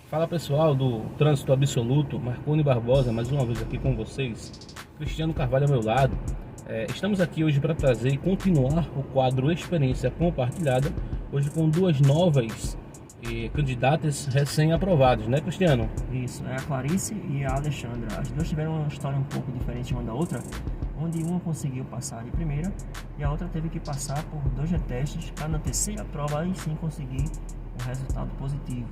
Fala pessoal do Trânsito Absoluto, Marconi Barbosa, mais uma vez aqui com vocês, Cristiano Carvalho ao meu lado. Estamos aqui hoje para trazer e continuar o quadro Experiência Compartilhada, hoje com duas novas candidatas recém-aprovadas, né Cristiano? Isso, é a Clarice e a Alexandra. As duas tiveram uma história um pouco diferente uma da outra, onde uma conseguiu passar de primeira e a outra teve que passar por 2 retestes para na terceira prova aí sim conseguir um resultado positivo.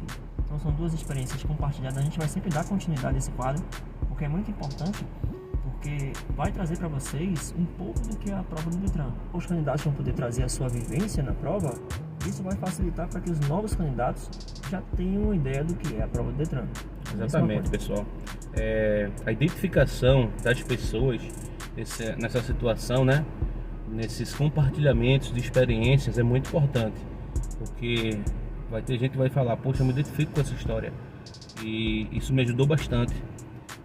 Então são duas experiências compartilhadas. A gente vai sempre dar continuidade a esse quadro, porque é muito importante, porque vai trazer para vocês um pouco do que é a prova do Detran. Os candidatos vão poder trazer a sua vivência na prova. Isso vai facilitar para que os novos candidatos já tenham uma ideia do que é a prova do Detran. Exatamente, pessoal. A identificação das pessoas nessa situação, né? Nesses compartilhamentos de experiências é muito importante, porque vai ter gente que vai falar, poxa, eu me identifico com essa história e isso me ajudou bastante.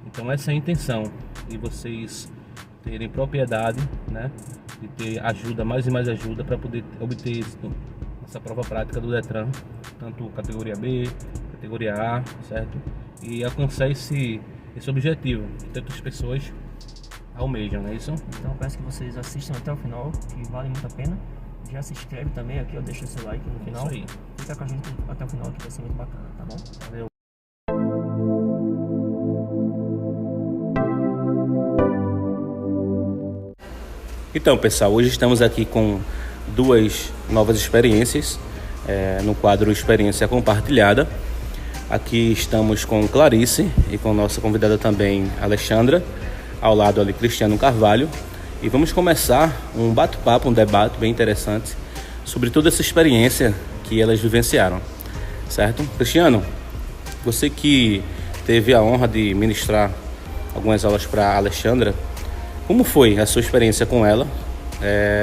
Então essa é a intenção, de vocês terem propriedade, né? De ter ajuda, mais e mais ajuda para poder obter êxito nessa prova prática do Detran, tanto categoria B, categoria A, certo? E alcançar esse objetivo que tantas pessoas almejam, não é isso? Então peço que vocês assistam até o final, que vale muito a pena. Já se inscreve também aqui, deixa o seu like no final. Isso aí. Fica com a gente até o final que vai ser muito bacana, tá bom? Valeu. Então pessoal, hoje estamos aqui com duas novas experiências no quadro Experiência Compartilhada. Aqui estamos com Clarice e com nossa convidada também Alexandra, ao lado ali Cristiano Carvalho. E vamos começar um bate-papo, um debate bem interessante sobre toda essa experiência que elas vivenciaram, certo? Cristiano, você que teve a honra de ministrar algumas aulas para a Alexandra, como foi a sua experiência com ela,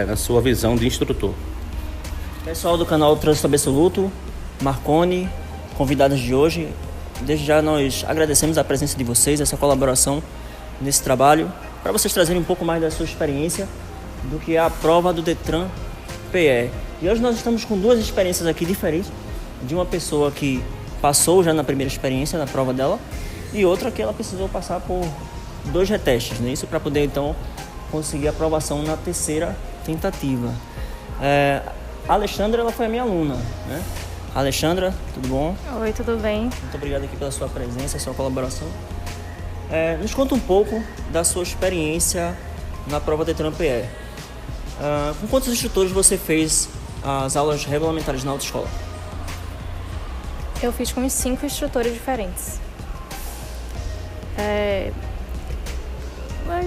na sua visão de instrutor? Pessoal do canal Trânsito Absoluto, Marconi, convidados de hoje, desde já nós agradecemos a presença de vocês, essa colaboração nesse trabalho, para vocês trazerem um pouco mais da sua experiência do que é a prova do Detran PE. E hoje nós estamos com duas experiências aqui diferentes, de uma pessoa que passou já na primeira experiência, na prova dela, e outra que ela precisou passar por 2 retestes, né? Isso para poder então conseguir a aprovação na terceira tentativa. A Alexandra, ela foi a minha aluna, né? Alexandra, tudo bom? Oi, tudo bem? Muito obrigado aqui pela sua presença, sua colaboração. Nos conta um pouco da sua experiência na prova Detran PE. Com quantos instrutores você fez as aulas regulamentares na autoescola? Eu fiz com uns 5 instrutores diferentes.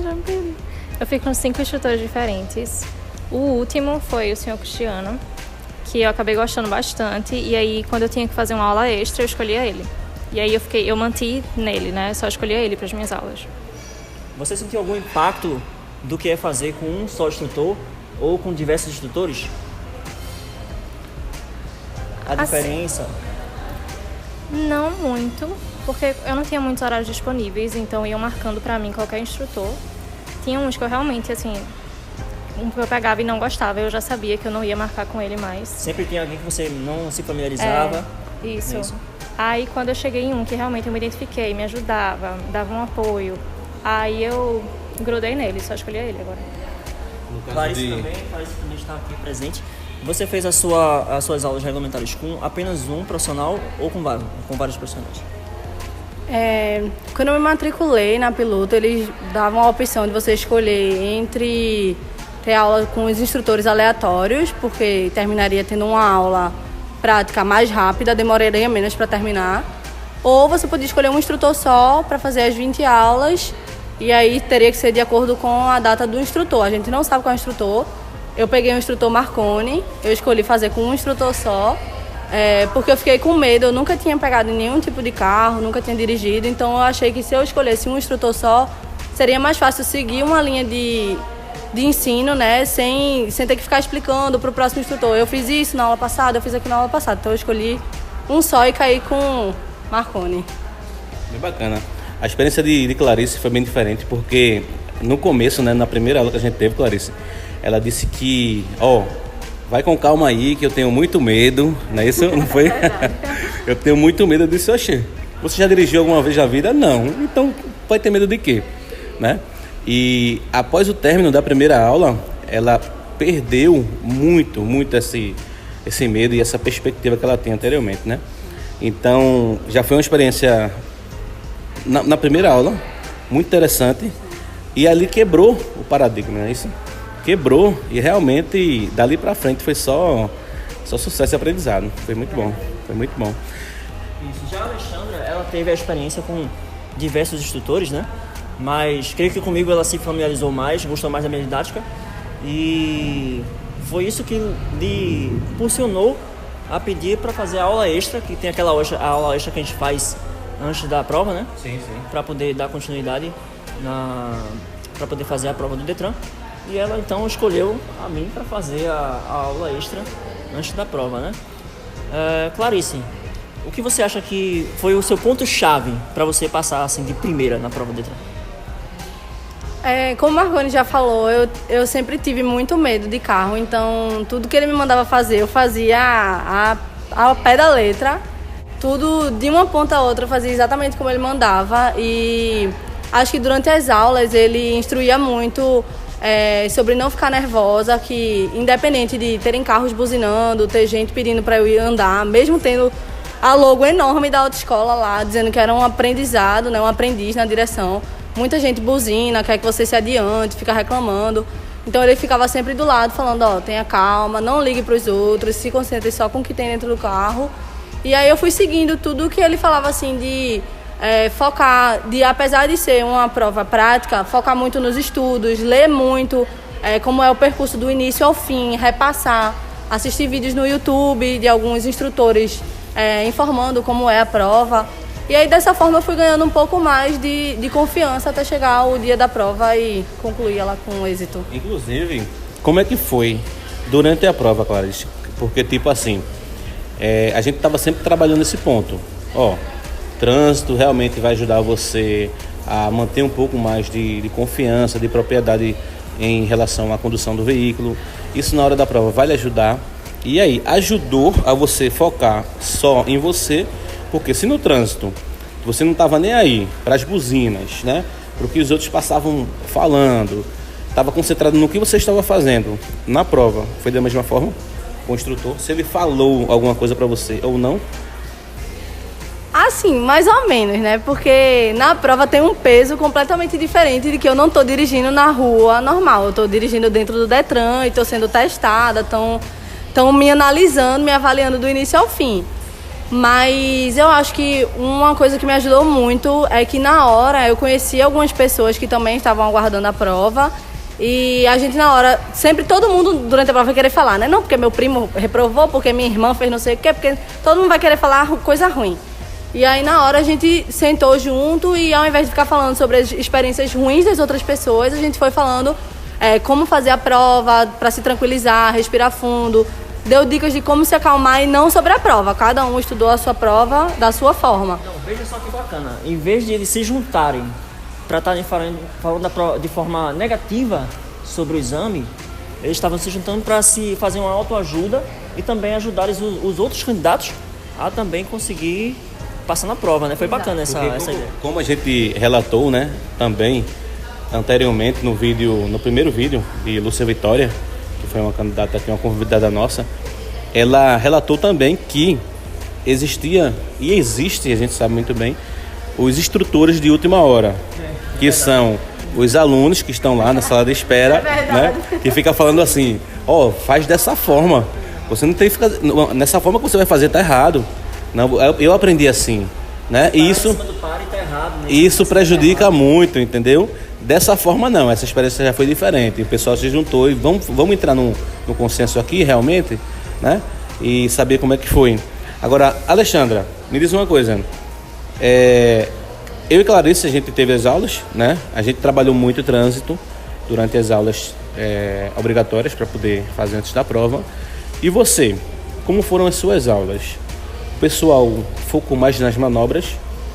Já me perdi. Eu fiz com 5 instrutores diferentes. O último foi o senhor Cristiano, que eu acabei gostando bastante. E aí, quando eu tinha que fazer uma aula extra, eu escolhia ele. E aí eu manti nele, né? Só escolhia ele para as minhas aulas. Você sentiu algum impacto do que é fazer com um só instrutor ou com diversos instrutores? A diferença? Não muito, porque eu não tinha muitos horários disponíveis, então iam marcando para mim qualquer instrutor. Tinha uns que eu realmente, assim, um que eu pegava e não gostava, eu já sabia que eu não ia marcar com ele mais. Sempre tinha alguém que você não se familiarizava? Isso. Aí quando eu cheguei em um que realmente eu me identifiquei, me ajudava, dava um apoio, aí eu grudei nele, só escolhi ele agora. Clarice também está aqui presente. Você fez as suas aulas regulamentares com apenas um profissional ou com vários profissionais? Quando eu me matriculei na Piloto, eles davam a opção de você escolher entre ter aula com os instrutores aleatórios, porque terminaria tendo uma aula prática mais rápida, demoraria menos para terminar, ou você podia escolher um instrutor só para fazer as 20 aulas, e aí teria que ser de acordo com a data do instrutor. A gente não sabe qual é o instrutor. Eu peguei um instrutor Marconi, eu escolhi fazer com um instrutor só, porque eu fiquei com medo, eu nunca tinha pegado nenhum tipo de carro, nunca tinha dirigido, então eu achei que se eu escolhesse um instrutor só, seria mais fácil seguir uma linha de ensino, né, sem ter que ficar explicando para o próximo instrutor. Eu fiz isso na aula passada, eu fiz aquilo na aula passada, então eu escolhi um só e caí com Marconi. Bem bacana. A experiência de Clarice foi bem diferente, porque no começo, né, na primeira aula que a gente teve, Clarice, ela disse que, vai com calma aí, que eu tenho muito medo, não é isso? Não foi? Eu tenho muito medo. Eu disse, oxê, Você já dirigiu alguma vez na vida? Não. Então, vai ter medo de quê? Né? E após o término da primeira aula, ela perdeu muito esse medo e essa perspectiva que ela tinha anteriormente, né? Então, já foi uma experiência na primeira aula, muito interessante, e ali quebrou o paradigma, né? Isso quebrou, e realmente dali para frente foi só sucesso e aprendizado. Foi muito bom, foi muito bom. Isso. Já a Alexandra, ela teve a experiência com diversos instrutores, né? Mas creio que comigo ela se familiarizou mais, gostou mais da minha didática, e foi isso que lhe impulsionou a pedir para fazer a aula extra, que tem aquela a aula extra que a gente faz antes da prova, né? Sim. Para poder dar continuidade para poder fazer a prova do Detran. E ela então escolheu a mim para fazer a aula extra antes da prova, né? Clarice, o que você acha que foi o seu ponto-chave para você passar assim de primeira na prova do Detran? Como o Marconi já falou, eu sempre tive muito medo de carro, então tudo que ele me mandava fazer, eu fazia ao pé da letra. Tudo de uma ponta a outra eu fazia exatamente como ele mandava, e acho que durante as aulas ele instruía muito sobre não ficar nervosa, que independente de terem carros buzinando, ter gente pedindo para eu ir andar, mesmo tendo a logo enorme da autoescola lá, dizendo que era um aprendizado, né, um aprendiz na direção, muita gente buzina, quer que você se adiante, fica reclamando. Então ele ficava sempre do lado falando, tenha calma, não ligue para os outros, se concentre só com o que tem dentro do carro. E aí eu fui seguindo tudo que ele falava assim de focar, apesar de ser uma prova prática, focar muito nos estudos, ler muito, como é o percurso do início ao fim, repassar, assistir vídeos no YouTube de alguns instrutores informando como é a prova. E aí dessa forma eu fui ganhando um pouco mais de confiança até chegar o dia da prova e concluir ela com êxito. Inclusive, como é que foi durante a prova, Clarice? Porque tipo assim, a gente estava sempre trabalhando nesse ponto. Trânsito realmente vai ajudar você a manter um pouco mais de confiança, de propriedade em relação à condução do veículo. Isso na hora da prova vai lhe ajudar. E aí, ajudou a você focar só em você, porque se no trânsito você não estava nem aí para as buzinas, né, para o que os outros passavam falando, estava concentrado no que você estava fazendo na prova, foi da mesma forma? O instrutor, se ele falou alguma coisa para você ou não? Assim, mais ou menos, né? Porque na prova tem um peso completamente diferente de que eu não estou dirigindo na rua normal. Eu estou dirigindo dentro do Detran e estou sendo testada, estão me analisando, me avaliando do início ao fim. Mas eu acho que uma coisa que me ajudou muito é que na hora eu conheci algumas pessoas que também estavam aguardando a prova. E a gente na hora, sempre todo mundo durante a prova vai querer falar, né? Não porque meu primo reprovou, porque minha irmã fez não sei o quê, porque todo mundo vai querer falar coisa ruim. E aí na hora a gente sentou junto e ao invés de ficar falando sobre as experiências ruins das outras pessoas, a gente foi falando como fazer a prova, para se tranquilizar, respirar fundo. Deu dicas de como se acalmar e não sobre a prova. Cada um estudou a sua prova da sua forma. Então, veja só que bacana. Em vez de eles se juntarem para estarem falando de forma negativa sobre o exame, eles estavam se juntando para se fazer uma autoajuda e também ajudar os outros candidatos a também conseguir passar na prova, né? Foi bacana essa ideia. Como a gente relatou, né, também anteriormente no primeiro vídeo de Lúcia Vitória, que foi uma candidata aqui, uma convidada nossa, ela relatou também que existia e existe, a gente sabe muito bem, os instrutores de última hora, que são os alunos que estão lá na sala de espera, né, que fica falando assim, faz dessa forma, você não tem que ficar, nessa forma que você vai fazer tá errado. Não, eu aprendi assim, né? E isso prejudica muito, entendeu? Dessa forma não, essa experiência já foi diferente. O pessoal se juntou e vamos entrar no consenso aqui realmente, né? E saber como é que foi. Agora, Alexandra, me diz uma coisa. Eu e Clarice, a gente teve as aulas, né? A gente trabalhou muito trânsito durante as aulas obrigatórias para poder fazer antes da prova. E você, como foram as suas aulas? O pessoal focou mais nas manobras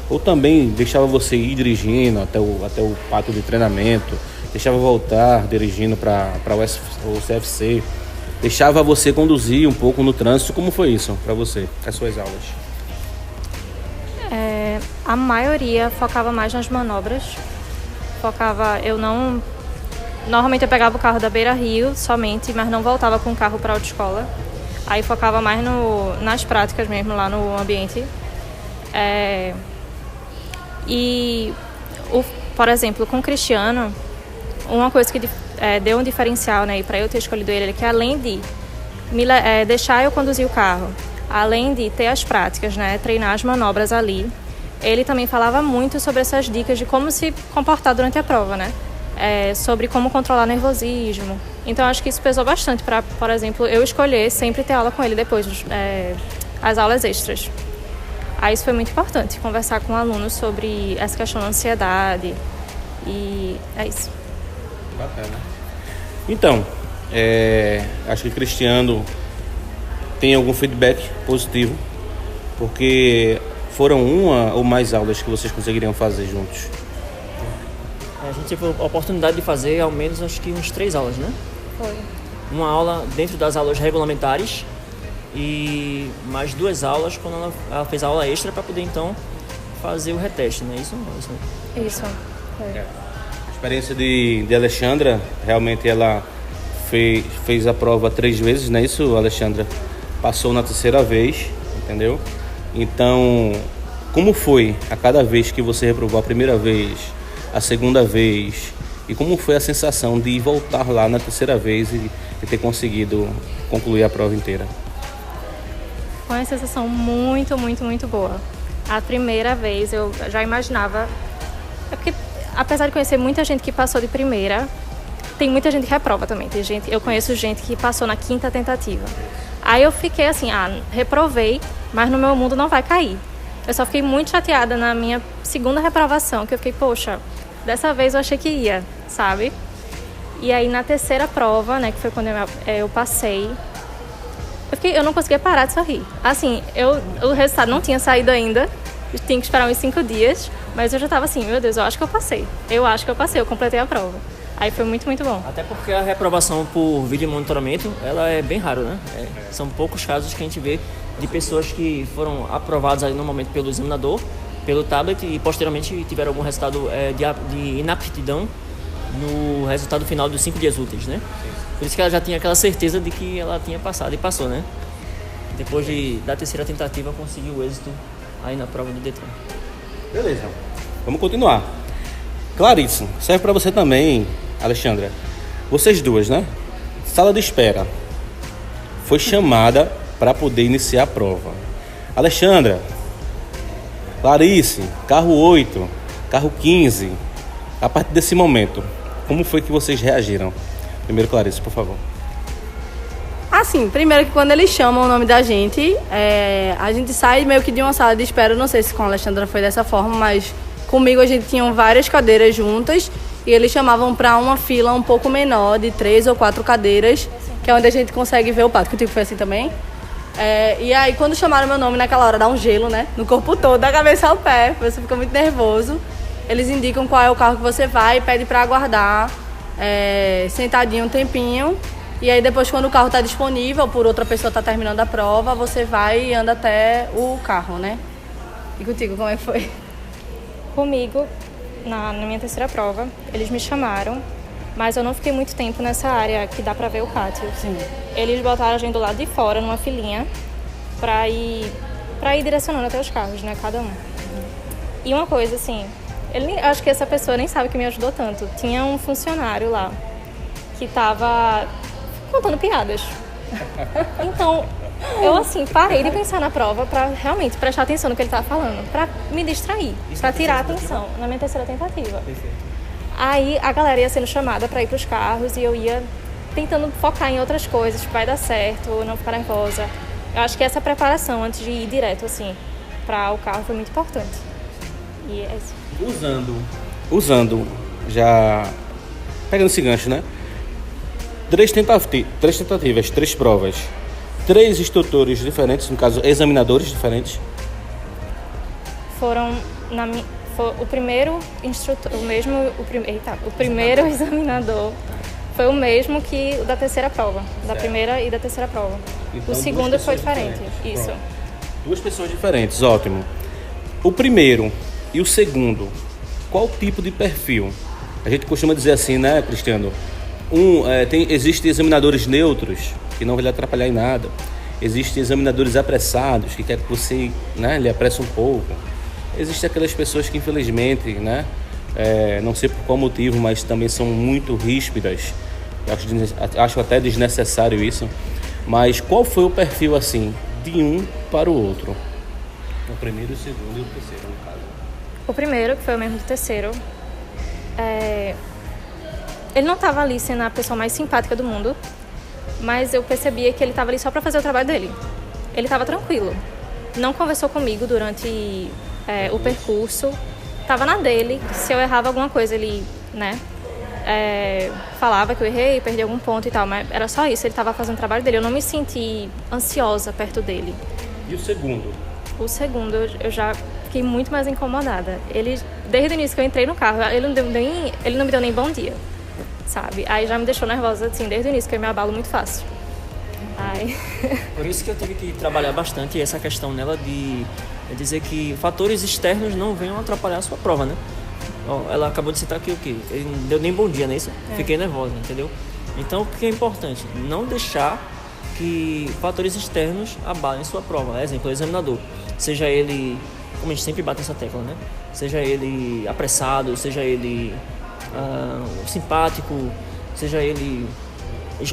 ou também deixava você ir dirigindo até o pátio de treinamento, deixava voltar dirigindo para o CFC, deixava você conduzir um pouco no trânsito? Como foi isso para você, as suas aulas? a maioria focava mais nas manobras. Normalmente eu pegava o carro da Beira Rio somente, mas não voltava com o carro para a autoescola. Aí focava mais nas práticas mesmo, lá no ambiente. Por exemplo, com o Cristiano, uma coisa que deu um diferencial, né, para eu ter escolhido ele, é que além de deixar eu conduzir o carro, além de ter as práticas, né, treinar as manobras ali, ele também falava muito sobre essas dicas de como se comportar durante a prova, né? Sobre como controlar nervosismo. Então acho que isso pesou bastante para, por exemplo, eu escolher sempre ter aula com ele depois, as aulas extras. Aí isso foi muito importante, conversar com alunos sobre essa questão da ansiedade, e é isso. Bacana. Então, acho que Cristiano tem algum feedback positivo, porque foram uma ou mais aulas que vocês conseguiriam fazer juntos? A gente teve a oportunidade de fazer ao menos acho que uns 3 aulas, né? Foi. Uma aula dentro das aulas regulamentares e mais 2 aulas quando ela fez a aula extra para poder então fazer o reteste, né? Isso. Isso. Foi. A experiência de Alexandra, realmente ela fez a prova 3 vezes, não é isso, Alexandra? Passou na 3ª vez, entendeu? Então, como foi a cada vez que você reprovou a primeira vez, a segunda vez, e como foi a sensação de voltar lá na 3ª vez e ter conseguido concluir a prova inteira? Foi uma sensação muito, muito, muito boa. A primeira vez eu já imaginava... porque, apesar de conhecer muita gente que passou de primeira, tem muita gente que reprova também. Eu conheço gente que passou na 5ª tentativa. Aí eu fiquei assim, reprovei, mas no meu mundo não vai cair. Eu só fiquei muito chateada na minha 2ª reprovação, que eu fiquei, poxa, dessa vez eu achei que ia, sabe? E aí na 3ª prova, né, que foi quando eu passei, eu não conseguia parar de sorrir. Assim, o resultado não tinha saído ainda, eu tinha que esperar uns 5 dias, mas eu já tava assim, meu Deus, eu acho que eu passei, eu completei a prova. Aí foi muito, muito bom. Até porque a reprovação por vídeo monitoramento, ela é bem raro, né? São poucos casos que a gente vê de pessoas que foram aprovadas ali normalmente pelo examinador, pelo tablet e posteriormente tiveram algum resultado de inaptidão no resultado final dos 5 dias úteis, né? Por isso que ela já tinha aquela certeza de que ela tinha passado e passou, né? Depois da 3ª tentativa conseguiu o êxito aí na prova do Detran. Beleza, vamos continuar. Clarice, serve para você também, Alexandra. Vocês duas, né? Sala de espera. Foi chamada para poder iniciar a prova. Alexandra, Clarice, carro 8, carro 15. A partir desse momento, como foi que vocês reagiram? Primeiro, Clarice, por favor. Assim, primeiro que quando eles chamam o nome da gente, a gente sai meio que de uma sala de espera. Não sei se com a Alexandra foi dessa forma, mas comigo a gente tinha várias cadeiras juntas e eles chamavam para uma fila um pouco menor, de 3 ou 4 cadeiras, que é onde a gente consegue ver o pato. Contigo foi assim também? E aí, quando chamaram meu nome naquela hora, dá um gelo, né? No corpo todo, da cabeça ao pé, você fica muito nervoso. Eles indicam qual é o carro que você vai e pede para aguardar sentadinho um tempinho. E aí depois, quando o carro está disponível, por outra pessoa está terminando a prova, você vai e anda até o carro, né? E contigo, como é que foi? Comigo, na minha 3ª prova, eles me chamaram, mas eu não fiquei muito tempo nessa área que dá pra ver o pátio. Sim. Eles botaram a gente do lado de fora, numa filinha, pra ir direcionando até os carros, né, cada um. E uma coisa, assim, acho que essa pessoa nem sabe que me ajudou tanto. Tinha um funcionário lá que tava contando piadas. Então, eu assim, parei de pensar na prova pra realmente prestar atenção no que ele tava falando, pra me distrair, pra tirar a atenção na minha 3ª tentativa. Aí a galera ia sendo chamada pra ir pros carros e eu ia tentando focar em outras coisas, vai dar certo, não ficar nervosa. Eu acho que essa preparação antes de ir direto, assim, pra o carro foi muito importante. E é isso. Usando, já pegando esse gancho, né? 3 tentativas, 3 provas, 3 instrutores diferentes, no caso, examinadores diferentes. O primeiro instrutor, o primeiro examinador foi o mesmo que o da 3ª prova, da primeira e da 3ª prova. Então, o segundo foi diferente. Isso. Pronto. 2 pessoas diferentes, ótimo. O primeiro e o segundo, qual tipo de perfil? A gente costuma dizer assim, né, Cristiano? Existem examinadores neutros, que não vai lhe atrapalhar em nada. Existem examinadores apressados, que quer que você, né, lhe apresse um pouco. Existem aquelas pessoas que, infelizmente, né, não sei por qual motivo, mas também são muito ríspidas. Acho até desnecessário isso. Mas qual foi o perfil, assim, de um para o outro? O primeiro, o segundo e o terceiro, no caso. O primeiro, que foi o mesmo do terceiro, ele não estava ali sendo a pessoa mais simpática do mundo, mas eu percebia que ele estava ali só para fazer o trabalho dele. Ele estava tranquilo. Não conversou comigo durante o percurso. Estava na dele. Se eu errava alguma coisa, ele, né, falava que eu errei, perdi algum ponto e tal, mas era só isso. Ele estava fazendo o trabalho dele. Eu não me senti ansiosa perto dele. E o segundo? O segundo, eu já fiquei muito mais incomodada. Ele, desde o início que eu entrei no carro, ele não me deu nem bom dia, sabe? Aí já me deixou nervosa, assim, desde o início, que eu me abalo muito fácil. Ai. Por isso que eu tive que trabalhar bastante essa questão nela de dizer que fatores externos não venham atrapalhar a sua prova, né? Ela acabou de citar aqui o quê? Ele não deu nem bom dia, não é isso? Fiquei nervosa, entendeu? Então, o que é importante? Não deixar que fatores externos abalem sua prova. Exemplo, o examinador. Seja ele, como a gente sempre bate nessa tecla, né? Seja ele apressado, seja ele simpático, seja ele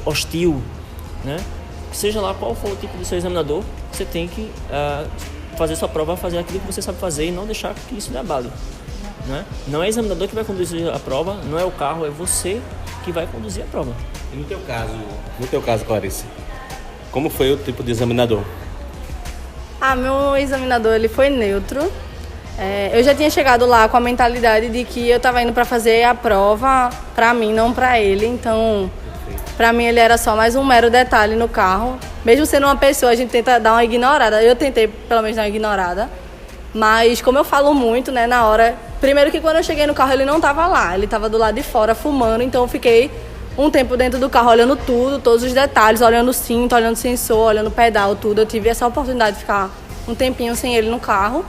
hostil, né? Seja lá qual for o tipo do seu examinador, você tem que fazer sua prova, fazer aquilo que você sabe fazer e não deixar que isso lhe abale, né? Não é o examinador que vai conduzir a prova, não é o carro, é você que vai conduzir a prova. E no teu caso, Clarice, como foi o tipo de examinador? Meu examinador, ele foi neutro. Eu já tinha chegado lá com a mentalidade de que eu estava indo para fazer a prova para mim, não para ele. Então, para mim, ele era só mais um mero detalhe no carro. Mesmo sendo uma pessoa, a gente tenta dar uma ignorada. Eu tentei, pelo menos, dar uma ignorada. Mas, como eu falo muito, né, na hora... Primeiro que quando eu cheguei no carro, ele não estava lá. Ele estava do lado de fora, fumando. Então, eu fiquei um tempo dentro do carro, olhando tudo, todos os detalhes, olhando o cinto, olhando o sensor, olhando o pedal, tudo. Eu tive essa oportunidade de ficar um tempinho sem ele no carro.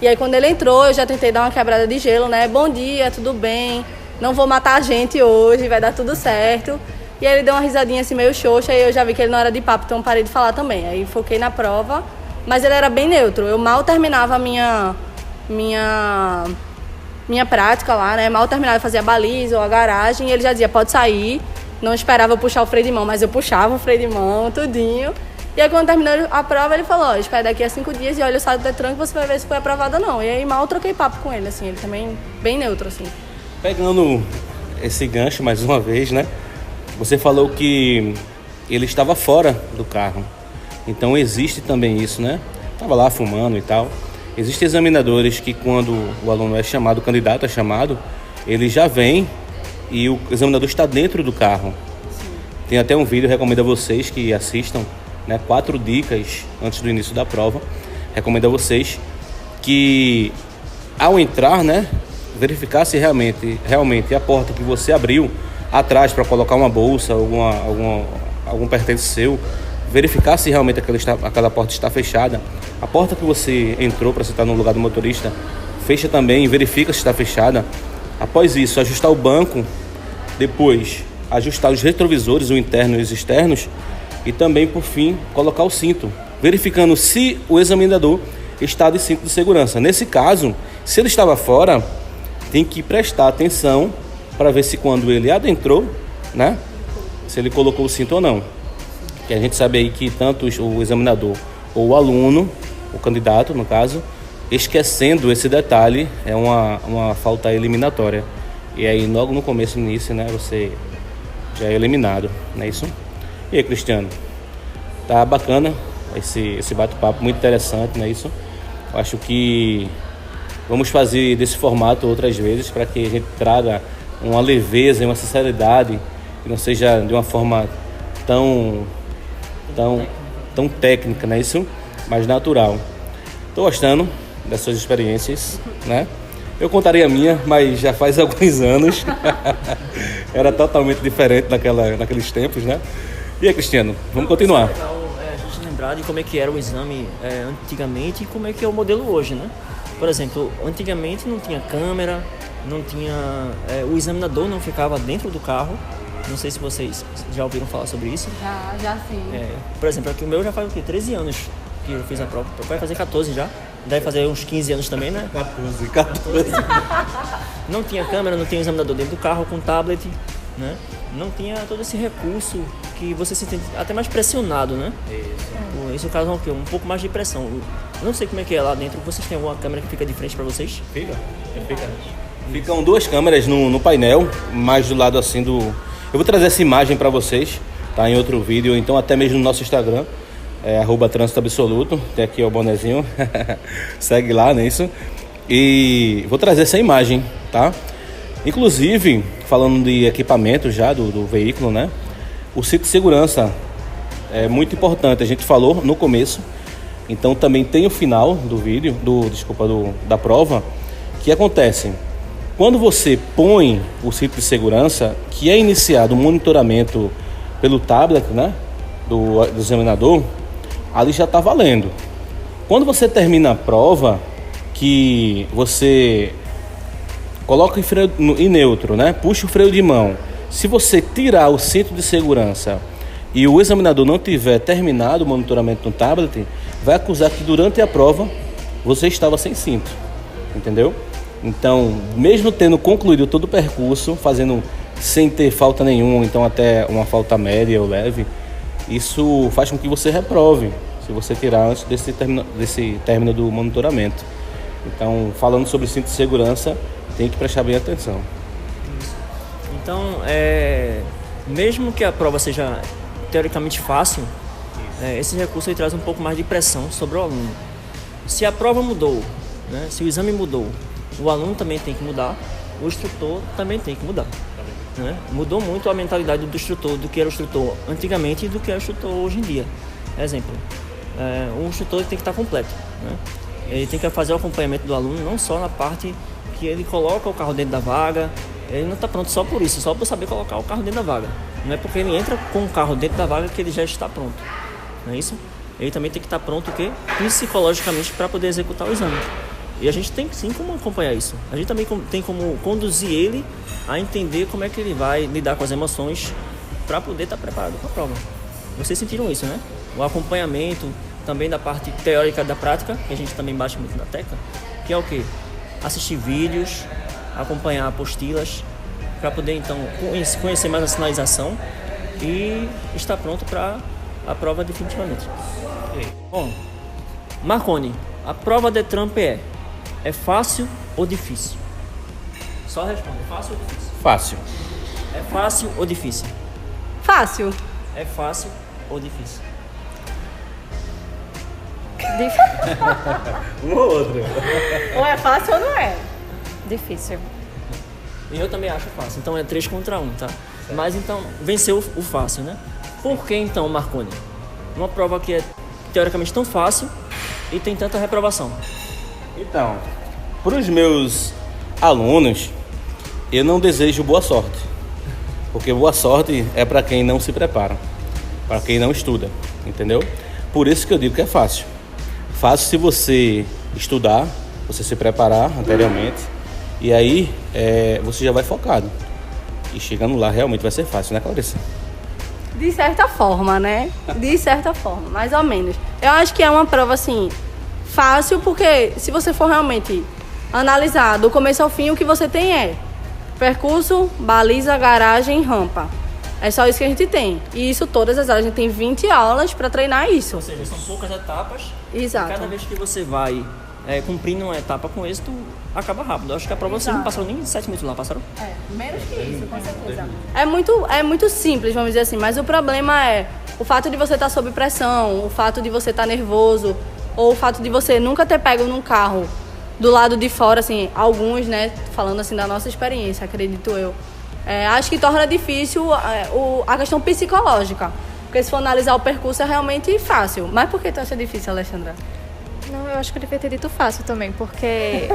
E aí, quando ele entrou, eu já tentei dar uma quebrada de gelo, né? Bom dia, tudo bem? Não vou matar a gente hoje, vai dar tudo certo. E aí, ele deu uma risadinha assim, meio xoxa, e eu já vi que ele não era de papo, então parei de falar também. Aí, foquei na prova, mas ele era bem neutro. Eu mal terminava a minha prática lá, né? Mal terminava de fazer a baliza ou a garagem, e ele já dizia, pode sair. Não esperava eu puxar o freio de mão, mas eu puxava o freio de mão, tudinho. E aí, quando terminou a prova, ele falou, espera daqui a 5 dias e olha o saldo do Detran que você vai ver se foi aprovado ou não. E aí, mal troquei papo com ele, assim, ele também bem neutro, assim. Pegando esse gancho mais uma vez, né? Você falou que ele estava fora do carro. Então, existe também isso, né? Estava lá fumando e tal. Existem examinadores que, quando o aluno é chamado, o candidato é chamado, ele já vem e o examinador está dentro do carro. Sim. Tem até um vídeo, recomendo a vocês que assistam, né, 4 dicas antes do início da prova. Recomendo a vocês que, ao entrar, né, verificar se realmente a porta que você abriu atrás para colocar uma bolsa, algum pertence seu, verificar se realmente aquela porta está fechada. A porta que você entrou para sentar no lugar do motorista, fecha também, verifica se está fechada. Após isso, ajustar o banco, depois ajustar os retrovisores, o interno e os externos, e também, por fim, colocar o cinto, verificando se o examinador está de cinto de segurança. Nesse caso, se ele estava fora, tem que prestar atenção para ver se quando ele adentrou, né, se ele colocou o cinto ou não. Que a gente sabe aí que tanto o examinador ou o aluno, o candidato no caso, esquecendo esse detalhe, é uma falta eliminatória. E aí logo no começo, no início, né, você já é eliminado, não é isso? E aí, Cristiano, tá bacana esse bate-papo, muito interessante, não é isso? Eu acho que vamos fazer desse formato outras vezes para que a gente traga uma leveza e uma sinceridade, que não seja de uma forma tão técnica, não é isso? Mas natural. Estou gostando das suas experiências, né? Eu contaria a minha, mas já faz alguns anos. Era totalmente diferente naqueles tempos, né? E aí, Cristiano, vamos continuar. É legal a gente lembrar de como é que era o exame antigamente e como é que é o modelo hoje, né? Por exemplo, antigamente não tinha câmera, não tinha... o examinador não ficava dentro do carro. Não sei se vocês já ouviram falar sobre isso. Já sim. Por exemplo, aqui o meu já faz o quê? 13 anos que eu fiz a prova. Vai fazer 14 já. Deve fazer uns 15 anos também, né? 14. Não tinha câmera, não tinha examinador dentro do carro com tablet, né? Não tinha todo esse recurso que você se sente até mais pressionado, né? Isso causa o quê? Um pouco mais de pressão. Não sei como é que é lá dentro. Vocês têm alguma câmera que fica de frente para vocês? Ficam 2 câmeras no painel, mais do lado assim do... Eu vou trazer essa imagem para vocês, tá? Em outro vídeo, ou então até mesmo no nosso Instagram. @Trânsito Absoluto, tem aqui o bonezinho, segue lá nisso. E vou trazer essa imagem, tá? Inclusive, falando de equipamento já do veículo, né? O cinto de segurança é muito importante, a gente falou no começo. Então também tem o final do vídeo, da prova, que acontece quando você põe o cinto de segurança, que é iniciado o monitoramento pelo tablet, né? Do examinador, ali já está valendo. Quando você termina a prova, que você coloca em neutro, né? Puxa o freio de mão. Se você tirar o cinto de segurança e o examinador não tiver terminado o monitoramento no tablet, vai acusar que durante a prova você estava sem cinto, entendeu? Então, mesmo tendo concluído todo o percurso, fazendo sem ter falta nenhuma, então até uma falta média ou leve, isso faz com que você reprove, se você tirar antes desse término do monitoramento. Então, falando sobre cinto de segurança, tem que prestar bem atenção. Então, mesmo que a prova seja teoricamente fácil, esse recurso ele traz um pouco mais de pressão sobre o aluno. Se a prova mudou, né, se o exame mudou, o aluno também tem que mudar, o instrutor também tem que mudar. Né? Mudou muito a mentalidade do instrutor, do que era o instrutor antigamente e do que é o instrutor hoje em dia. Exemplo, o instrutor tem que estar completo. Né? Ele tem que fazer o acompanhamento do aluno, não só na parte que ele coloca o carro dentro da vaga. Ele não está pronto só por isso, só por saber colocar o carro dentro da vaga. Não é porque ele entra com o carro dentro da vaga que ele já está pronto. Não é isso? Ele também tem que estar pronto psicologicamente para poder executar o exame. E a gente tem sim como acompanhar isso. A gente também tem como conduzir ele a entender como é que ele vai lidar com as emoções para poder estar preparado para a prova. Vocês sentiram isso, né? O acompanhamento também da parte teórica da prática, que a gente também bate muito na tecla, que é o quê? Assistir vídeos, acompanhar apostilas, para poder então conhecer mais a sinalização e estar pronto para a prova definitivamente. Bom, Marconi, a prova Detran-PE é fácil ou difícil? Só responde, fácil ou difícil? Fácil. É fácil ou difícil? Fácil. É fácil ou difícil? Um ou outro. Ou é fácil ou não é. Difícil. E eu também acho fácil, então é 3 contra 1, tá? Mas então, venceu o fácil, né? Por que então, Marconi? Uma prova que é teoricamente tão fácil e tem tanta reprovação. Então, para os meus alunos, eu não desejo boa sorte. Porque boa sorte é para quem não se prepara, para quem não estuda, entendeu? Por isso que eu digo que é fácil. Fácil se você estudar, você se preparar anteriormente, e aí você já vai focado. E chegando lá realmente vai ser fácil, né, Clarissa? De certa forma, né? De certa forma, mais ou menos. Eu acho que é uma prova, assim, fácil, porque se você for realmente analisar do começo ao fim, o que você tem é percurso, baliza, garagem, rampa. É só isso que a gente tem. E isso todas as aulas. A gente tem 20 aulas para treinar isso. Ou seja, são poucas etapas. Exato. E cada vez que você vai cumprindo uma etapa com êxito, acaba rápido. Eu acho que a prova vocês não passaram nem 7 minutos lá, passaram? Menos que isso, com certeza. É muito simples, vamos dizer assim. Mas o problema é o fato de você estar sob pressão, o fato de você estar nervoso, ou o fato de você nunca ter pego num carro do lado de fora, assim, alguns, né, falando assim da nossa experiência, acredito eu. Acho que torna difícil a questão psicológica. Porque se for analisar o percurso é realmente fácil. Mas por que tu acha difícil, Alexandra? Não, eu acho que ele devia ter dito fácil também, porque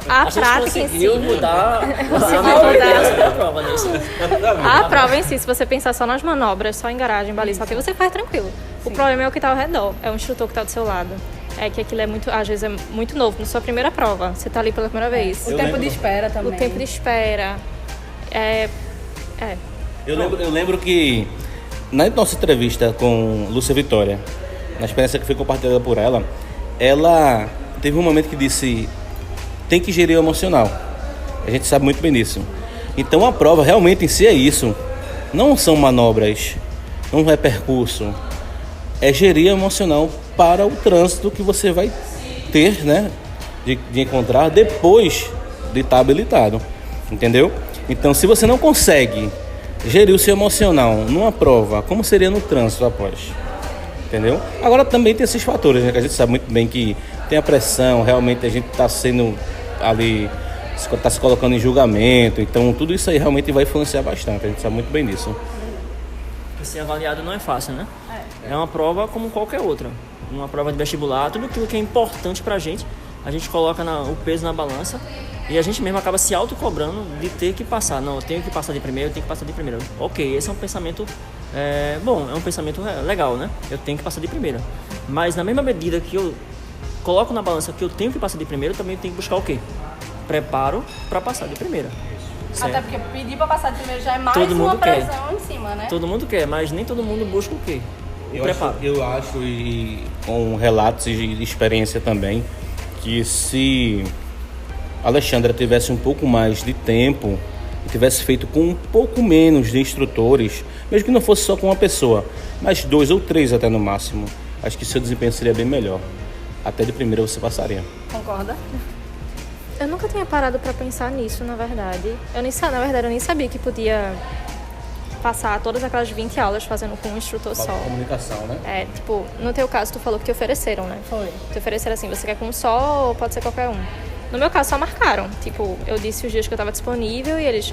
a prática em si... mudar a prova, né? A prova em si, se você pensar só nas manobras, só em garagem, baliza, só que você faz tranquilo. O problema é o que está ao redor, é o instrutor que está do seu lado. é que aquilo é muito, às vezes é muito novo, na sua primeira prova, você tá ali pela primeira vez. O tempo de espera também. O tempo de espera. Eu lembro que na nossa entrevista com Lúcia Vitória, na experiência que foi compartilhada por ela teve um momento que disse: tem que gerir o emocional. A gente sabe muito bem disso. Então a prova realmente em si é isso. Não são manobras, não é percurso. É gerir o emocional para o trânsito que você vai ter, né? De encontrar depois de estar habilitado. Entendeu? Então, se você não consegue gerir o seu emocional numa prova, como seria no trânsito após? Entendeu? Agora também tem esses fatores, né? Que a gente sabe muito bem que tem a pressão, realmente a gente está sendo ali, está se colocando em julgamento. Então, tudo isso aí realmente vai influenciar bastante. A gente sabe muito bem disso. Ser avaliado não é fácil, né? É uma prova como qualquer outra. Uma prova de vestibular, tudo aquilo que é importante pra gente, a gente coloca o peso na balança e a gente mesmo acaba se autocobrando de ter que passar. Não, eu tenho que passar de primeiro, eu tenho que passar de primeiro. Ok, esse é um pensamento bom, é um pensamento legal, né? Eu tenho que passar de primeira. Mas na mesma medida que eu coloco na balança que eu tenho que passar de primeiro, eu também tenho que buscar o quê? Preparo pra passar de primeira. Certo. Até porque pedir pra passar de primeiro já é mais todo uma mundo quer. pressão em cima, né? Todo mundo quer, mas nem todo mundo busca o quê? Eu acho, e com relatos de experiência também, que se a Alexandra tivesse um pouco mais de tempo e tivesse feito com um pouco menos de instrutores, mesmo que não fosse só com uma pessoa, mas 2 ou 3 até no máximo, acho que seu desempenho seria bem melhor. Até de primeira você passaria. Concorda? Eu nunca tinha parado pra pensar nisso, na verdade. Eu nem sabia que podia passar todas aquelas 20 aulas fazendo com um instrutor só. Comunicação, né? Tipo, no teu caso, tu falou que te ofereceram, né? Foi. Te ofereceram assim, você quer com um só ou pode ser qualquer um? No meu caso, só marcaram. Tipo, eu disse os dias que eu tava disponível e eles,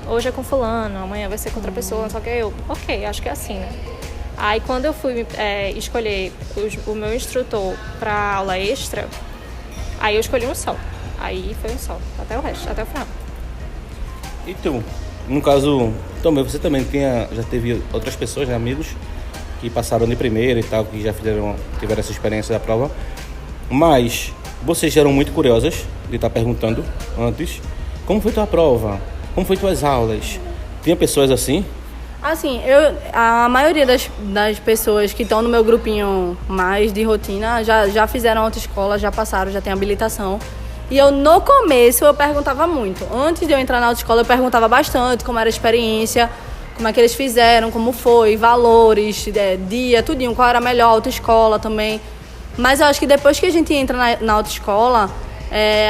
hoje é com fulano, amanhã vai ser com outra pessoa, só que eu, ok, acho que é assim, né? Aí, quando eu fui escolher o meu instrutor pra aula extra, aí eu escolhi um só. Aí foi um só, até o resto, até o final. E tu? No caso, também, você também já teve outras pessoas, né, amigos, que passaram de primeira e tal, que já tiveram essa experiência da prova. Mas vocês eram muito curiosas de estar perguntando antes: como foi tua prova? Como foi tuas aulas? Tinha pessoas assim? Assim, a maioria das pessoas que estão no meu grupinho mais de rotina já fizeram autoescola, já passaram, já tem habilitação. E no começo, eu perguntava muito. Antes de eu entrar na autoescola, eu perguntava bastante como era a experiência, como é que eles fizeram, como foi, valores, dia, tudinho, qual era a melhor autoescola também. Mas eu acho que depois que a gente entra na autoescola,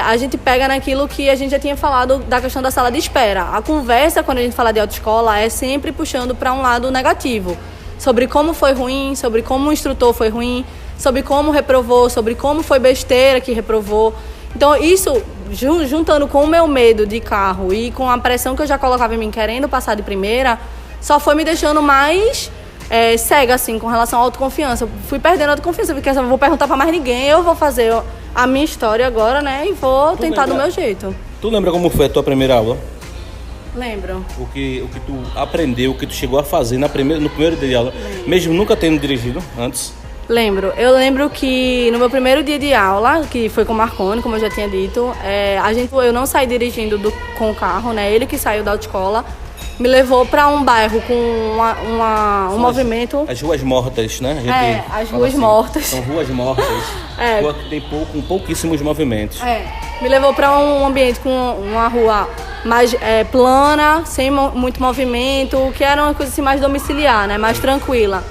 a gente pega naquilo que a gente já tinha falado da questão da sala de espera. A conversa, quando a gente fala de autoescola, é sempre puxando para um lado negativo. Sobre como foi ruim, sobre como o instrutor foi ruim, sobre como reprovou, sobre como foi besteira que reprovou. Então, isso, juntando com o meu medo de carro e com a pressão que eu já colocava em mim querendo passar de primeira, só foi me deixando mais cega, assim, com relação à autoconfiança. Eu fui perdendo a autoconfiança, porque eu não vou perguntar pra mais ninguém, eu vou fazer a minha história agora, né, e vou tentar do meu jeito. Tu lembra como foi a tua primeira aula? Lembro. O que tu aprendeu, o que tu chegou a fazer no primeiro dia de aula, mesmo nunca tendo dirigido antes? Lembro. Eu lembro que no meu primeiro dia de aula, que foi com o Marconi, como eu já tinha dito, eu não saí dirigindo com o carro, né? Ele que saiu da autoescola, me levou para um bairro com um movimento... As ruas mortas, né? As ruas mortas. São ruas mortas. Rua que tem pouquíssimos movimentos. Me levou para um ambiente com uma rua mais plana, sem muito movimento, que era uma coisa assim mais domiciliar, né? Mais tranquila.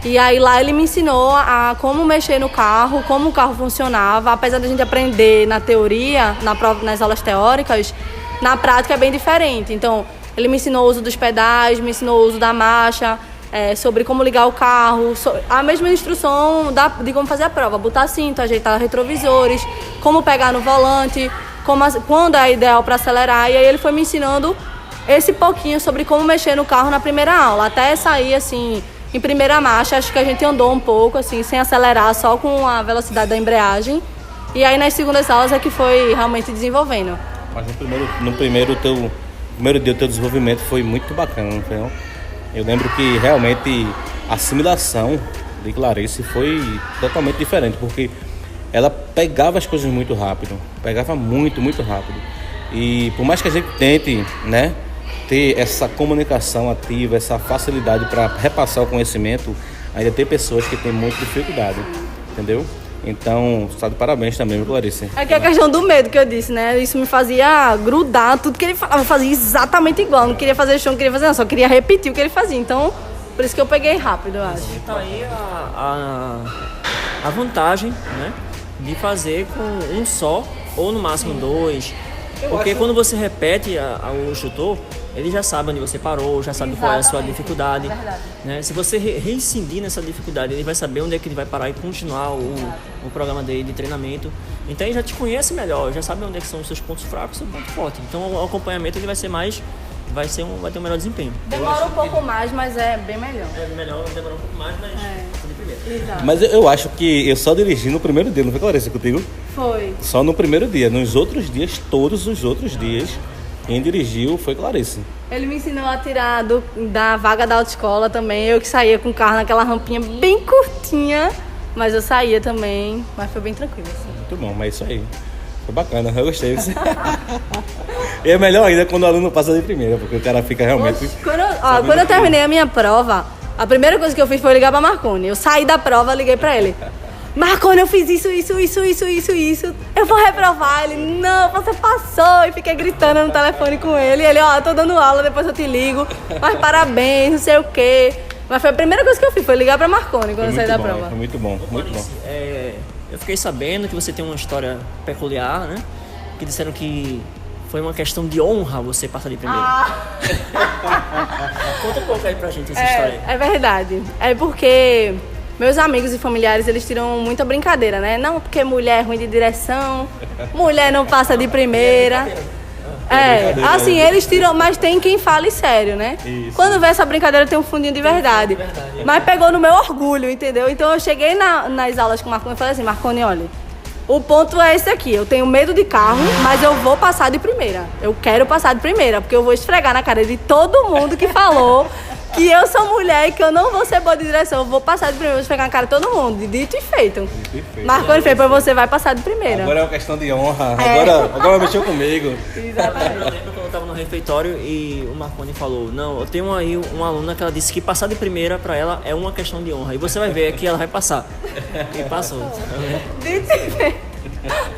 E aí lá ele me ensinou a como mexer no carro, como o carro funcionava. Apesar da gente aprender na teoria, nas aulas teóricas, na prática é bem diferente. Então, ele me ensinou o uso dos pedais, me ensinou o uso da marcha, sobre como ligar o carro, a mesma instrução de como fazer a prova. Botar cinto, ajeitar retrovisores, como pegar no volante, quando é ideal para acelerar. E aí ele foi me ensinando esse pouquinho sobre como mexer no carro na primeira aula. Até sair assim... Em primeira marcha, acho que a gente andou um pouco, assim, sem acelerar, só com a velocidade da embreagem. E aí, nas segundas aulas, é que foi realmente desenvolvendo. Mas no primeiro dia do teu desenvolvimento foi muito bacana, não foi? Eu lembro que, realmente, a assimilação de Clarice foi totalmente diferente, porque ela pegava as coisas muito rápido, pegava muito, muito rápido. E por mais que a gente tente, né, ter essa comunicação ativa, essa facilidade para repassar o conhecimento, ainda tem pessoas que têm muita dificuldade, entendeu? Então, está de parabéns também, viu, Clarice? É que a questão do medo que eu disse, né? Isso me fazia grudar tudo que ele falava. Eu fazia exatamente igual. Não queria fazer show, não queria fazer nada. Só queria repetir o que ele fazia. Então, por isso que eu peguei rápido, eu acho. Então aí a vantagem, né, de fazer com um só, ou no máximo dois. Porque quando você repete o instrutor, ele já sabe onde você parou, já sabe qual é a sua dificuldade. Né? Se você reincidir nessa dificuldade, ele vai saber onde é que ele vai parar e continuar o programa dele de treinamento. Então ele já te conhece melhor, já sabe onde é que são os seus pontos fracos e o seu ponto forte. Então o acompanhamento ele vai ser mais, vai ter um melhor desempenho. Demora um pouco mais, mas é bem melhor. É melhor, demora um pouco mais, mas de primeira. Exato. Mas eu acho que eu só dirigi no primeiro dia, não foi, Clarice, contigo? Foi. Só no primeiro dia. Nos outros dias, todos os outros dias, quem dirigiu foi Clarice. Ele me ensinou a tirar da vaga da autoescola também. Eu que saía com o carro naquela rampinha bem curtinha, mas eu saía também. Mas foi bem tranquilo, assim. Muito bom, mas isso aí. Foi bacana, eu gostei. E é melhor ainda quando o aluno passa de primeira, porque o cara fica realmente... Quando eu terminei a minha prova, a primeira coisa que eu fiz foi ligar pra Marconi. Eu saí da prova, liguei pra ele. Marconi, eu fiz isso. Eu vou reprovar. Ele, não, você passou. E fiquei gritando no telefone com ele. E ele, eu tô dando aula, depois eu te ligo. Mas parabéns, não sei o quê. Mas foi a primeira coisa que eu fiz, foi ligar pra Marconi quando eu saí da prova. Foi muito bom, muito bom. Eu fiquei sabendo que você tem uma história peculiar, né? Que disseram que foi uma questão de honra você passar de primeiro. Conta um pouco aí pra gente essa história aí. É verdade. É porque meus amigos e familiares, eles tiram muita brincadeira, né? Não, porque mulher é ruim de direção, mulher não passa de primeira. Assim, eles tiram, mas tem quem fale sério, né? Isso. Quando vê essa brincadeira tem um fundinho de verdade. Mas pegou no meu orgulho, entendeu? Então eu cheguei nas aulas com o Marconi e falei assim, Marconi, olha, o ponto é esse aqui, eu tenho medo de carro, mas eu vou passar de primeira. Eu quero passar de primeira, porque eu vou esfregar na cara de todo mundo que falou que eu sou mulher e que eu não vou ser boa de direção. Eu vou passar de primeira, vou esfregar na cara de todo mundo. Dito e feito. Marconi fez, pois você vai passar de primeira. Agora é uma questão de honra. Agora mexeu comigo. Exatamente. Eu lembro quando eu estava no refeitório e o Marconi falou, não, eu tenho aí uma aluna que ela disse que passar de primeira para ela é uma questão de honra. E você vai ver que ela vai passar. E passou. Dito e feito.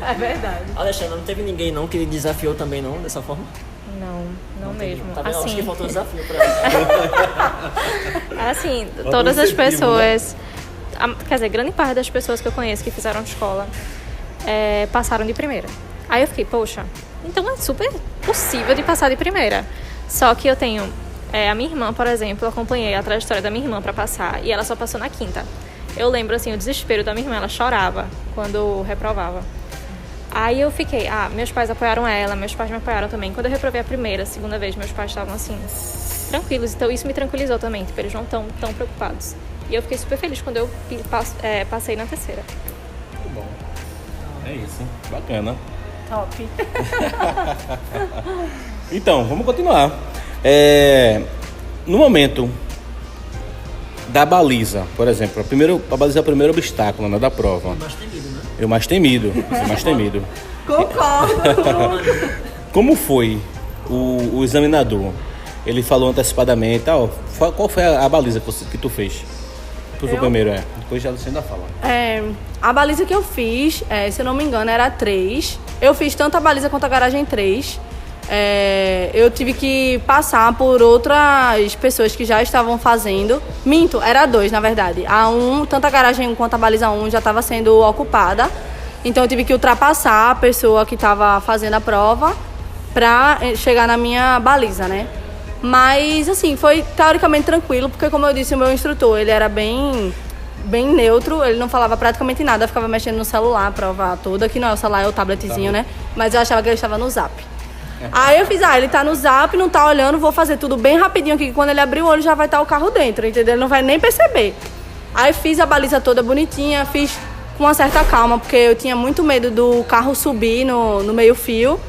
É verdade. Alexandra, não teve ninguém não que lhe desafiou também não, dessa forma? Não mesmo. Tá vendo? Assim, Acho que faltou desafio pra ela. assim, todas as pessoas, quer dizer, grande parte das pessoas que eu conheço que fizeram escola passaram de primeira. Aí eu fiquei, poxa, então é super possível de passar de primeira. Só que eu tenho, a minha irmã, por exemplo, eu acompanhei a trajetória da minha irmã pra passar e ela só passou na quinta. Eu lembro, assim, o desespero da minha irmã, ela chorava quando reprovava. Aí eu fiquei, meus pais apoiaram ela, meus pais me apoiaram também. Quando eu reprovei a primeira, segunda vez, meus pais estavam assim, tranquilos. Então isso me tranquilizou também, tipo, eles não estão tão preocupados. E eu fiquei super feliz quando eu passei na terceira. Muito bom. É isso, bacana. Top. Então, vamos continuar. No momento da baliza, por exemplo, a baliza é o primeiro obstáculo, né, da prova. Mais temido, né? Eu mais temido. Concordo. Como foi o examinador? Ele falou antecipadamente, qual foi a baliza que tu fez? Tu foi o primeiro, depois já você ainda fala. A baliza que eu fiz, se eu não me engano, era 3. Eu fiz tanto a baliza quanto a garagem 3. Eu tive que passar por outras pessoas que já estavam fazendo. Minto, era 2, na verdade. Tanto a garagem 1 quanto a baliza 1 já estava sendo ocupada. Então eu tive que ultrapassar a pessoa que estava fazendo a prova para chegar na minha baliza, né? Mas, assim, foi teoricamente tranquilo, porque, como eu disse, o meu instrutor, ele era bem neutro, ele não falava praticamente nada, eu ficava mexendo no celular a prova toda, que não é o celular, é o tabletzinho, né? Mas eu achava que ele estava no Zap. Aí eu fiz, ele tá no Zap, não tá olhando, vou fazer tudo bem rapidinho aqui, que quando ele abrir o olho já vai estar o carro dentro, entendeu? Ele não vai nem perceber. Aí fiz a baliza toda bonitinha, fiz com uma certa calma, porque eu tinha muito medo do carro subir no meio fio,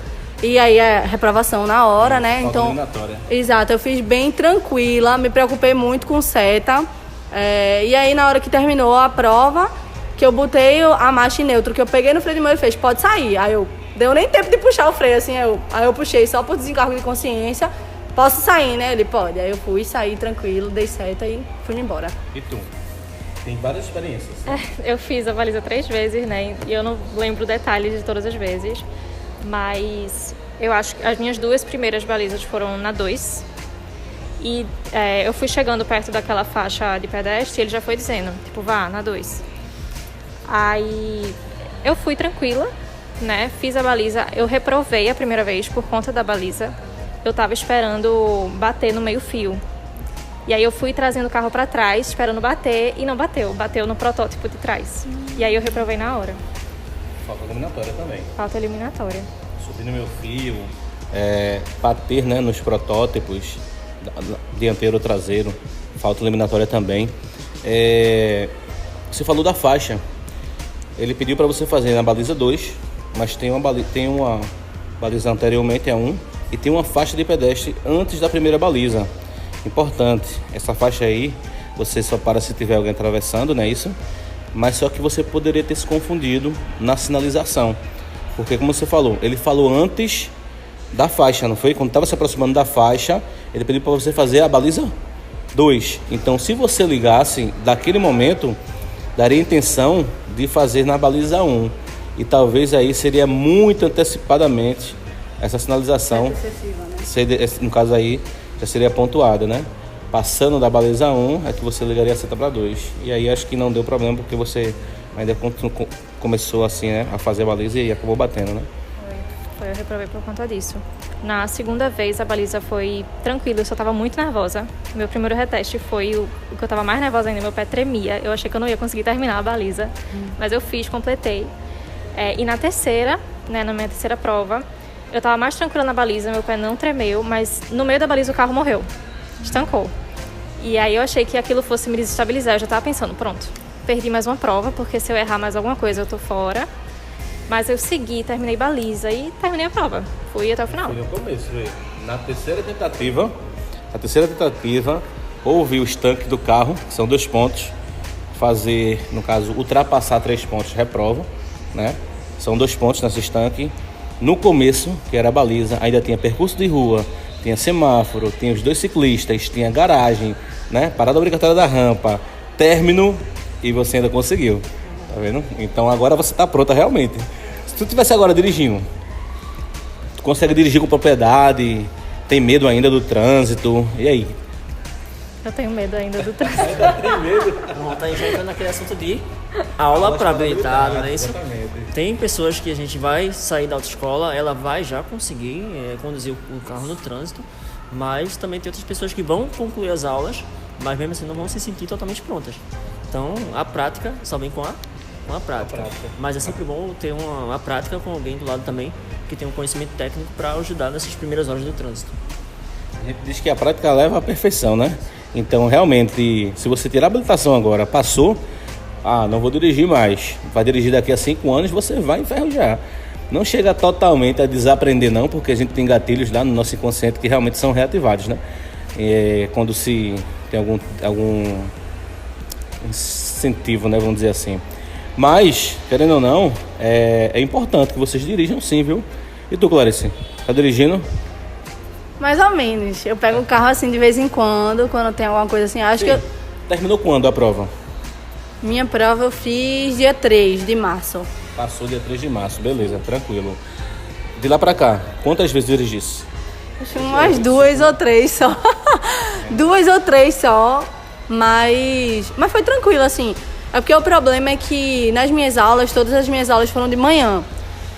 e aí é reprovação na hora, né? Então, exato, eu fiz bem tranquila, me preocupei muito com seta, e aí na hora que terminou a prova, que eu botei a marcha em neutro, que eu peguei no freio de mão, ele fez, pode sair. Aí eu, deu nem tempo de puxar o freio, assim, aí eu puxei só por desencargo de consciência, posso sair, né? Ele, pode. Aí eu fui, saí tranquilo, dei seta e fui embora. E tu? Tem várias experiências. Eu fiz a baliza 3 vezes, né? E eu não lembro detalhes de todas as vezes. Mas eu acho que as minhas 2 primeiras balizas foram na 2. E eu fui chegando perto daquela faixa de pedestre e ele já foi dizendo, tipo, vá, na 2. Aí eu fui tranquila, né? Fiz a baliza. Eu reprovei a primeira vez por conta da baliza. Eu tava esperando bater no meio-fio. E aí eu fui trazendo o carro para trás, esperando bater, e não bateu. Bateu no protótipo de trás. E aí eu reprovei na hora. Falta eliminatória também. Falta eliminatória. Subir no meu fio, bater, né, nos protótipos, dianteiro ou traseiro. Falta eliminatória também. Você falou da faixa. Ele pediu para você fazer na baliza 2, mas tem uma baliza anteriormente a 1 e tem uma faixa de pedestre antes da primeira baliza. Importante, essa faixa aí, você só para se tiver alguém atravessando, não é isso? Mas só que você poderia ter se confundido na sinalização. Porque como você falou, ele falou antes da faixa, não foi? Quando estava se aproximando da faixa, ele pediu para você fazer a baliza 2. Então, se você ligasse, daquele momento, daria a intenção de fazer na baliza 1. E talvez aí seria muito antecipadamente essa sinalização. Excessiva, né? No caso aí, já seria pontuada, né? Passando da baliza 1, é que você ligaria a seta para 2. E aí acho que não deu problema, porque você ainda começou assim, né, a fazer a baliza e acabou batendo, né? Foi, eu reprovei por conta disso. Na segunda vez a baliza foi tranquila, eu só estava muito nervosa. Meu primeiro reteste foi o que eu estava mais nervosa ainda, meu pé tremia. Eu achei que eu não ia conseguir terminar a baliza, mas eu fiz, completei. E na terceira, né, na minha terceira prova, eu estava mais tranquila na baliza, meu pé não tremeu, mas no meio da baliza o carro morreu, estancou. E aí eu achei que aquilo fosse me desestabilizar, eu já estava pensando, pronto, perdi mais uma prova, porque se eu errar mais alguma coisa eu tô fora. Mas eu segui, terminei baliza e terminei a prova. Fui até o final. Foi no começo, velho. Na terceira tentativa, houve o estanque do carro, que são 2 pontos. Fazer, no caso, ultrapassar 3 pontos, reprova, né? São 2 pontos nesse estanque. No começo, que era a baliza, ainda tinha percurso de rua, tinha semáforo, tinha os 2 ciclistas, tinha garagem, né? Parada obrigatória da rampa, término, e você ainda conseguiu. Tá vendo? Então agora você tá pronta realmente. Se tu estivesse agora dirigindo, tu consegue dirigir com propriedade, tem medo ainda do trânsito, e aí? Eu tenho medo ainda do trânsito. Ainda tem medo? Pronto, aí já entrando naquele assunto de aula para habilitado, não é isso? Exatamente. Tem pessoas que a gente vai sair da autoescola, ela vai já conseguir conduzir o carro no trânsito, mas também tem outras pessoas que vão concluir as aulas, mas mesmo assim não vão se sentir totalmente prontas. Então, a prática só vem com a prática. Mas é sempre bom ter uma prática com alguém do lado também, que tem um conhecimento técnico para ajudar nessas primeiras horas do trânsito. A gente diz que a prática leva à perfeição, né? Então, realmente, se você tirar a habilitação agora, passou, não vou dirigir mais. Vai dirigir daqui a 5 anos, você vai enferrujar. Não chega totalmente a desaprender não, porque a gente tem gatilhos lá no nosso inconsciente que realmente são reativados, né? Quando se tem algum incentivo, né, vamos dizer assim. Mas, querendo ou não, é importante que vocês dirijam sim, viu? E tu, Clarice, tá dirigindo? Mais ou menos. Eu pego o carro assim de vez em quando tem alguma coisa assim. Acho que Terminou quando a prova? minha prova eu fiz dia 3 de março. Passou dia 3 de março, beleza, tranquilo. De lá pra cá, quantas vezes dirigisse? Acho que umas 2 ou 3 só. 2 ou 3 só. Mas foi tranquilo, assim. É porque o problema é que nas minhas aulas, todas as minhas aulas foram de manhã.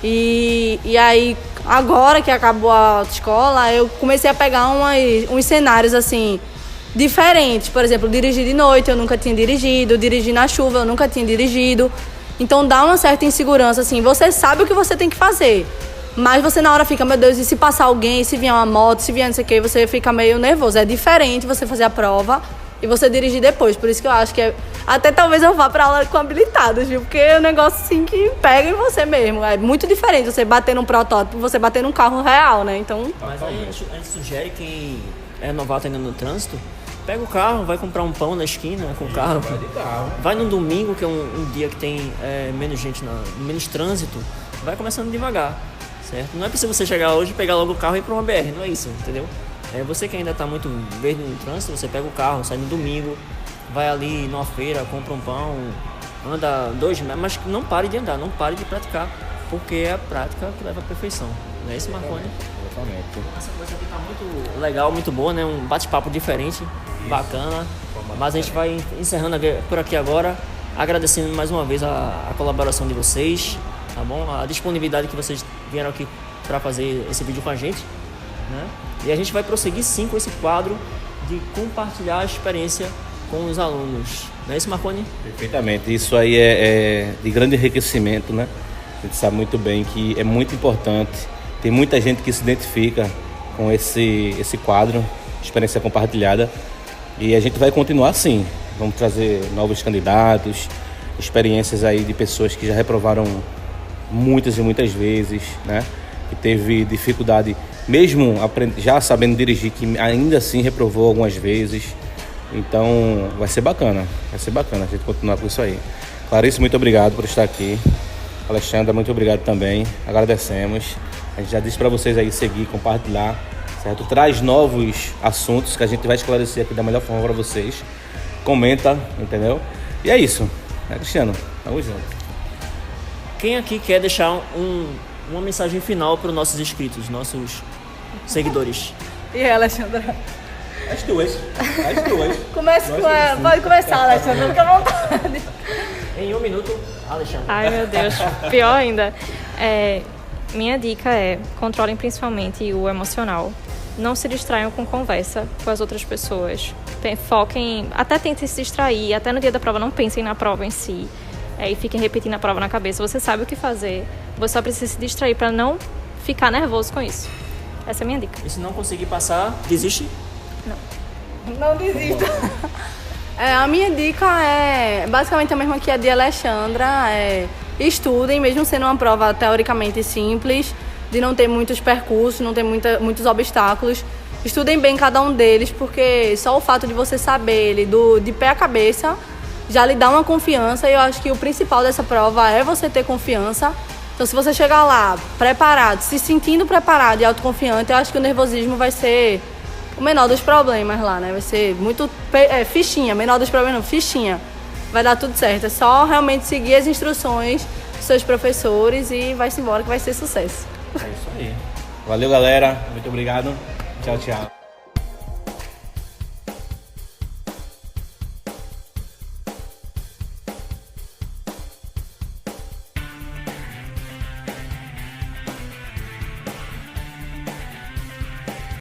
E aí, agora que acabou a autoescola, eu comecei a pegar uns cenários, assim, diferentes. Por exemplo, dirigir de noite, eu nunca tinha dirigido. Dirigir na chuva, eu nunca tinha dirigido. Então dá uma certa insegurança, assim. Você sabe o que você tem que fazer. Mas você na hora fica, meu Deus, e se passar alguém, se vier uma moto, se vier não sei o que, você fica meio nervoso. É diferente você fazer a prova e você dirigir depois. Por isso que eu acho que até talvez eu vá pra aula com habilitados, viu? Porque é um negócio assim que pega em você mesmo. É muito diferente você bater num protótipo, você bater num carro real, né? Então. Mas aí a gente sugere quem é novato ainda no trânsito, pega o carro, vai comprar um pão na esquina com o carro. Vai de carro. Vai no domingo, que é um dia que tem menos gente, menos trânsito, vai começando devagar, certo? Não é preciso você chegar hoje, pegar logo o carro e ir para uma BR, não é isso, entendeu? Você que ainda está muito verde no trânsito, você pega o carro, sai no domingo, vai ali numa feira, compra um pão, anda 2 metros, mas não pare de andar, não pare de praticar, porque é a prática que leva à perfeição. Não é isso, Marconi? Exatamente. Essa coisa aqui tá muito legal, muito boa, né? Um bate-papo diferente, bacana. Mas a gente vai encerrando por aqui agora, agradecendo mais uma vez a colaboração de vocês, tá bom? A disponibilidade que vocês vieram aqui para fazer esse vídeo com a gente, né? E a gente vai prosseguir sim com esse quadro de compartilhar a experiência com os alunos. Não é isso, Marconi? Perfeitamente. Isso aí é de grande enriquecimento, né? A gente sabe muito bem que é muito importante. Tem muita gente que se identifica com esse quadro, experiência compartilhada. E a gente vai continuar assim. Vamos trazer novos candidatos, experiências aí de pessoas que já reprovaram muitas e muitas vezes, né? Que teve dificuldade, mesmo já sabendo dirigir, que ainda assim reprovou algumas vezes. Então vai ser bacana a gente continuar com isso aí. Clarice, muito obrigado por estar aqui. Alexandra, muito obrigado também. Agradecemos. A gente já disse para vocês aí seguir, compartilhar, certo? Traz novos assuntos que a gente vai esclarecer aqui da melhor forma para vocês. Comenta, entendeu? E é isso, né, Cristiano? Tamo junto. Quem aqui quer deixar uma mensagem final para os nossos inscritos, nossos seguidores? E aí, Alexandra? As duas. Comece com ela. Pode começar, Alexandra, fica à vontade. Em 1 minuto, Alexandre. Ai, meu Deus. Pior ainda. Minha dica é, controlem principalmente o emocional. Não se distraiam com conversa com as outras pessoas. Foquem, até tentem se distrair, até no dia da prova não pensem na prova em si. E fiquem repetindo a prova na cabeça. Você sabe o que fazer, você só precisa se distrair para não ficar nervoso com isso. Essa é a minha dica. E se não conseguir passar, desiste? Não desista. A minha dica é basicamente a mesma que a de Alexandra. Estudem, mesmo sendo uma prova teoricamente simples, de não ter muitos percursos, não ter muitos obstáculos. Estudem bem cada um deles, porque só o fato de você saber ele de pé a cabeça já lhe dá uma confiança, e eu acho que o principal dessa prova é você ter confiança. Então, se você chegar lá preparado, se sentindo preparado e autoconfiante, eu acho que o nervosismo vai ser o menor dos problemas lá, né? Vai ser muito fichinha, menor dos problemas não, fichinha. Vai dar tudo certo, é só realmente seguir as instruções dos seus professores e vai-se embora que vai ser sucesso. É isso aí. Valeu, galera. Muito obrigado. Tchau, tchau.